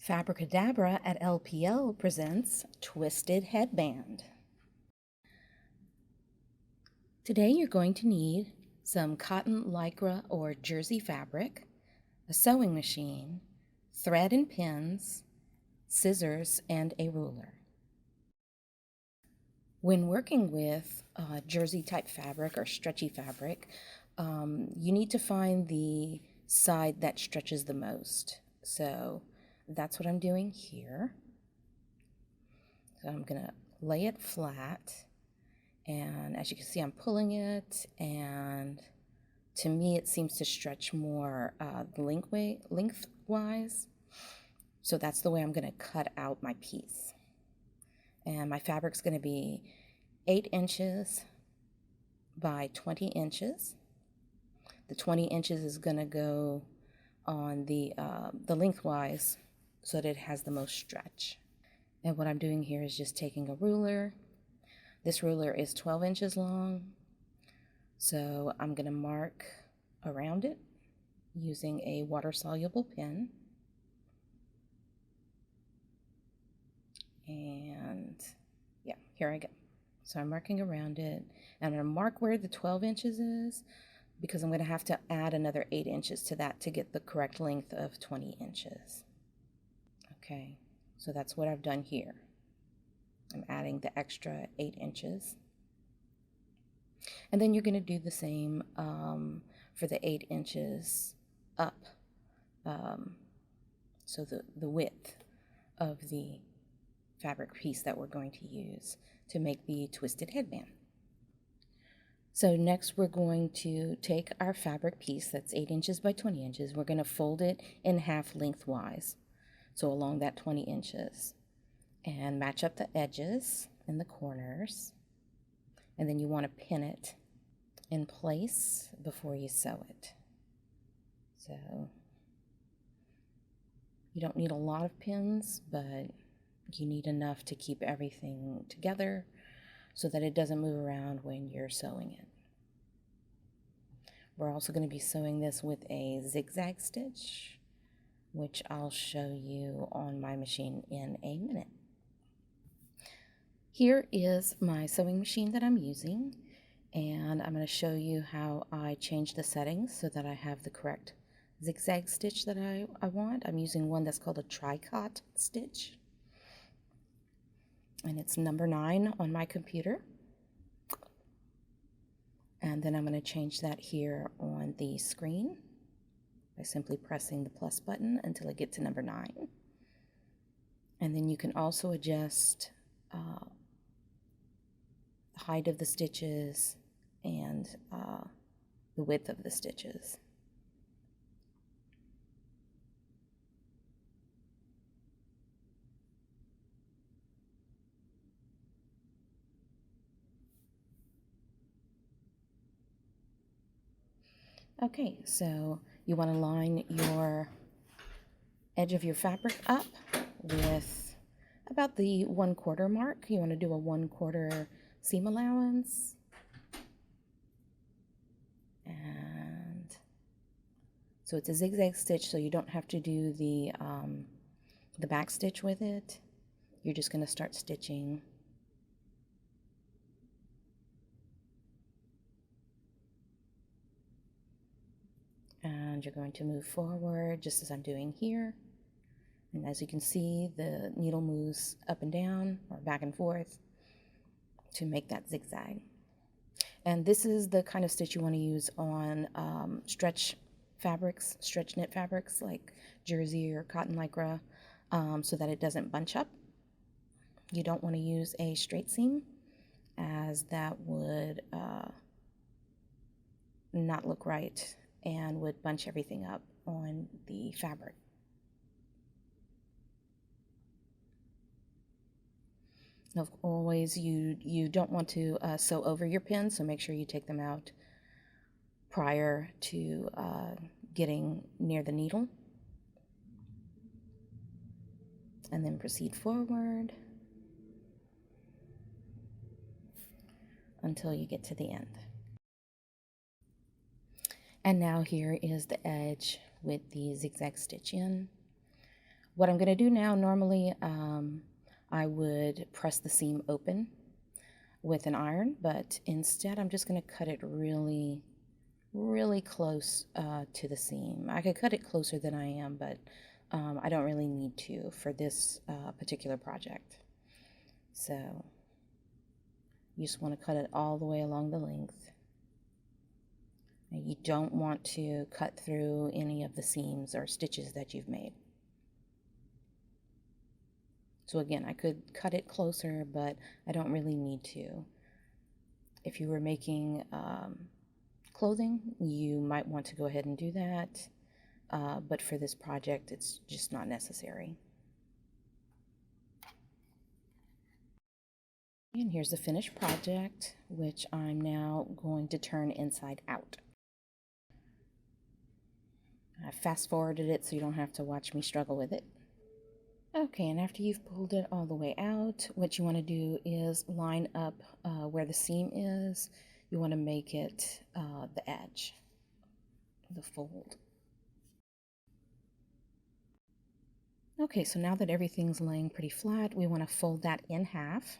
Fabricadabra at LPL presents Twisted Headband. Today you're going to need some cotton, lycra, or jersey fabric, a sewing machine, thread and pins, scissors, and a ruler. When working with jersey type fabric or stretchy fabric, you need to find the side that stretches the most. So that's what I'm doing here. So I'm going to lay it flat, and as you can see, I'm pulling it, and to me it seems to stretch more lengthwise. So that's the way I'm going to cut out my piece. And my fabric's going to be 8 inches by 20 inches. The 20 inches is going to go on the lengthwise so that it has the most stretch. And what I'm doing here is just taking a ruler. This ruler is 12 inches long, so I'm going to mark around it using a water-soluble pen. And yeah, here I go. So I'm marking around it, and I'm going to mark where the 12 inches is because I'm going to have to add another 8 inches to that to get the correct length of 20 inches. Okay, so that's what I've done here. I'm adding the extra 8 inches. And then you're going to do the same for the 8 inches up. So the width of the fabric piece that we're going to use to make the twisted headband. So next we're going to take our fabric piece that's 8 inches by 20 inches. We're going to fold it in half lengthwise, so along that 20 inches, and match up the edges and the corners. And then you want to pin it in place before you sew it. So you don't need a lot of pins, but you need enough to keep everything together so that it doesn't move around when you're sewing it. We're also going to be sewing this with a zigzag stitch, which I'll show you on my machine in a minute. Here is my sewing machine that I'm using, and I'm going to show you how I change the settings so that I have the correct zigzag stitch that I want. I'm using one that's called a tricot stitch, and it's number 9 on my computer. And then I'm going to change that here on the screen by simply pressing the plus button until I get to number 9. And then you can also adjust the height of the stitches and the width of the stitches. Okay, so you want to line your edge of your fabric up with about the 1/4 mark. You want to do a 1/4 seam allowance. And so it's a zigzag stitch, so you don't have to do the back stitch with it. You're just going to start stitching. And you're going to move forward just as I'm doing here. And as you can see, the needle moves up and down or back and forth to make that zigzag. And this is the kind of stitch you want to use on stretch fabrics, stretch knit fabrics like jersey or cotton lycra, so that it doesn't bunch up. You don't want to use a straight seam, as that would not look right and would bunch everything up on the fabric. Now, always, you don't want to sew over your pins, so make sure you take them out prior to getting near the needle. And then proceed forward until you get to the end. And now here is the edge with the zigzag stitch in. What I'm going to do now, normally I would press the seam open with an iron, but instead I'm just going to cut it really close to the seam. I could cut it closer than I am, but I don't really need to for this particular project. So you just want to cut it all the way along the length. And you don't want to cut through any of the seams or stitches that you've made. So again, I could cut it closer, but I don't really need to. If you were making clothing, you might want to go ahead and do that, but for this project, it's just not necessary. And here's the finished project, which I'm now going to turn inside out. I fast forwarded it so you don't have to watch me struggle with it. Okay, and after you've pulled it all the way out, what you want to do is line up where the seam is. You want to make it the edge, the fold. Okay, so now that everything's laying pretty flat, we want to fold that in half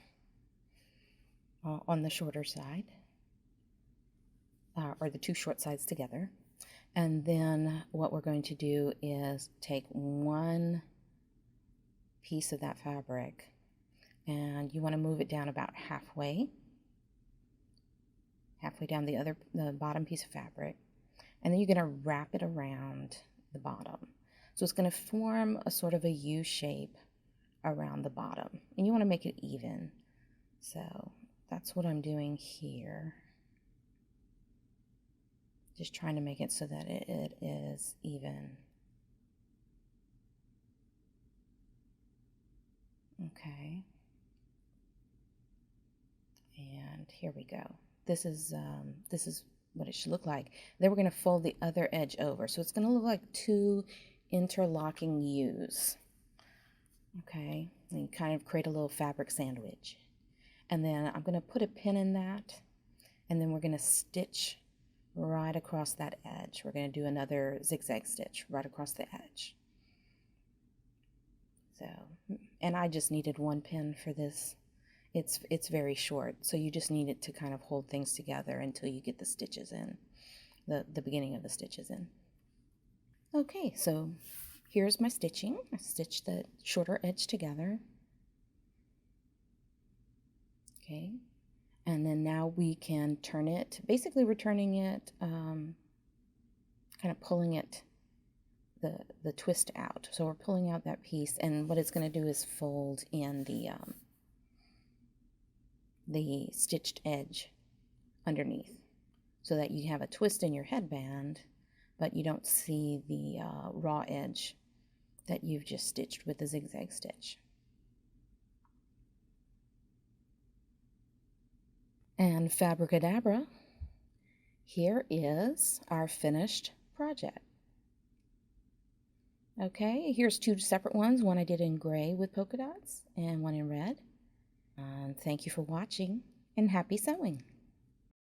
on the shorter side, or the two short sides together. And then what we're going to do is take one piece of that fabric, and you want to move it down about halfway down the bottom piece of fabric, and then you're going to wrap it around the bottom. So it's going to form a sort of a U shape around the bottom, and you want to make it even. So that's what I'm doing here. Just trying to make it so that it is even. Okay. And here we go. This is what it should look like. Then we're going to fold the other edge over. So it's going to look like two interlocking U's. Okay. And you kind of create a little fabric sandwich. And then I'm going to put a pin in that, and then we're going to stitch right across that edge. We're going to do another zigzag stitch right across the edge. So, and I just needed one pin for this. It's very short, so you just need it to kind of hold things together until you get the stitches in, the beginning of the stitches in. Okay, so here's my stitching. I stitched the shorter edge together. Okay, and then now we can turn it. Basically, we're turning it, kind of pulling it, the twist out. So we're pulling out that piece, and what it's going to do is fold in the stitched edge underneath, so that you have a twist in your headband, but you don't see the raw edge that you've just stitched with the zigzag stitch. And Fabricadabra, here is our finished project. Okay, here's two separate ones. One I did in gray with polka dots and one in red. And thank you for watching, and happy sewing.